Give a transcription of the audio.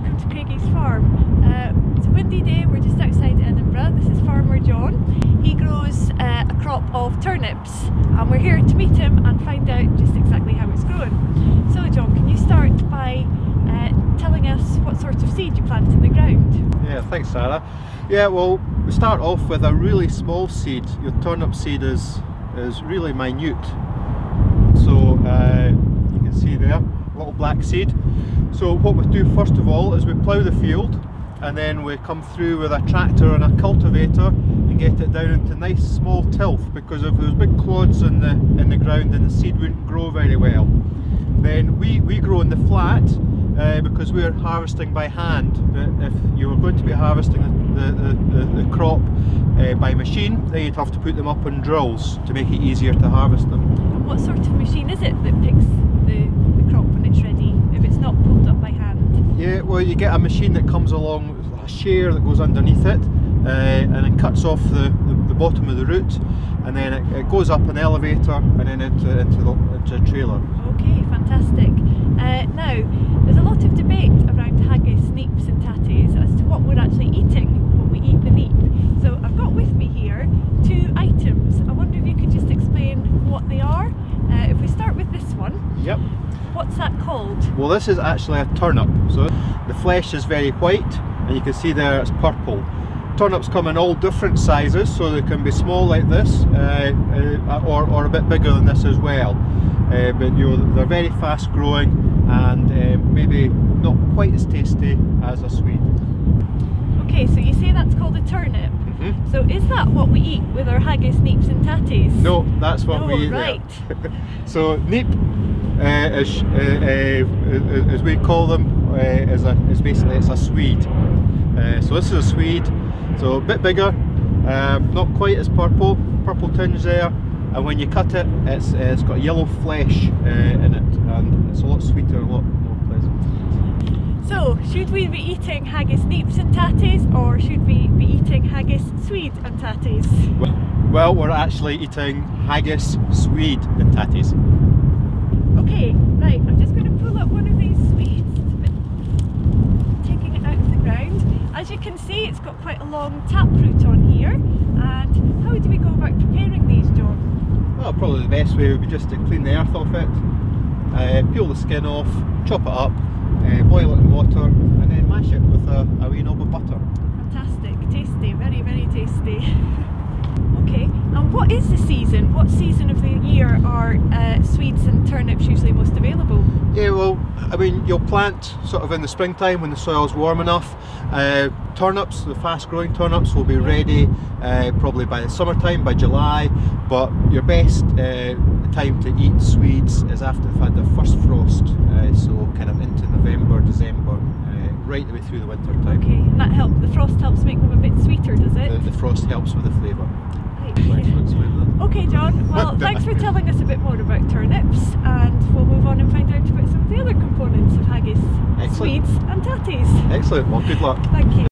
welcome to Craigie's farm. It's a windy day, we're just outside Edinburgh. This is farmer John. He grows a crop of turnips and we're here to meet him and find out just exactly how it's growing. So John, can you start by telling us what sort of seed you plant in the ground? Yeah, thanks Sarah. Yeah, well, we start off with a really small seed. Your turnip seed is really minute. So you can see there, little black seed. So what we do first of all is we plough the field and then we come through with a tractor and a cultivator and get it down into nice small tilth, because if there's big clods in the ground then the seed wouldn't grow very well. Then we grow in the flat because we're harvesting by hand. But if you were going to be harvesting the crop by machine, then you'd have to put them up on drills to make it easier to harvest them. And what sort of machine is it that picks the crop when it's ready, if it's not pulled up by hand? Yeah, well, you get a machine that comes along with a shear that goes underneath it and then cuts off the bottom of the root, and then it goes up an elevator and then into a trailer. Okay, fantastic. Now, there's a lot of debate around Haggis, Neeps and Tatties as to what we're actually eating when we eat the Neep. So I've got with me here two items. I wonder if you could just explain what they are. If we start with this one. Yep. What's that called? Well, this is actually a turnip. So the flesh is very white and you can see there it's purple. Turnips come in all different sizes, so they can be small like this or a bit bigger than this as well. But you know, they're very fast growing and maybe not quite as tasty as a Swede. Okay, so you say that's called a turnip. Mm-hmm. So is that what we eat with our Haggis, Neeps and Tatties? No, that's what we eat. Right. So Neep, as we call them, is basically it's a Swede. So this is a Swede, so a bit bigger, not quite as purple tinge there, and when you cut it, it's got yellow flesh in it, and it's a lot sweeter, a lot more pleasant. So, should we be eating Haggis, Neeps and Tatties, or should we be eating Haggis, Swede and Tatties? Well, we're actually eating Haggis, Swede and Tatties. Okay, right, I'm just going to pull up one of these Swedes, taking it out of the ground. As you can see, it's got quite a long taproot on here. And how do we go about preparing these, John? Well, probably the best way would be just to clean the earth off it, peel the skin off, chop it up, boil it in water, and then mash it with a wee knob of butter. Fantastic, tasty, very, very tasty. Okay, and what is the season? What season of the year are Swedes and turnips usually most available? Yeah, well, I mean, you'll plant sort of in the springtime when the soil's warm enough. Turnips, the fast growing turnips, will be ready probably by the summertime, by July, but your best time to eat Swedes is after they've had their first frost, so kind of into November, December, right the way through the winter time. Okay, and that helps, the frost helps make them a bit sweeter, does it? The frost helps with the flavour. Okay John, well thanks for telling us a bit more about turnips, and we'll move on and find out about some of the other components of Haggis, Excellent. Swedes and Tatties. Excellent, well good luck. Thank you.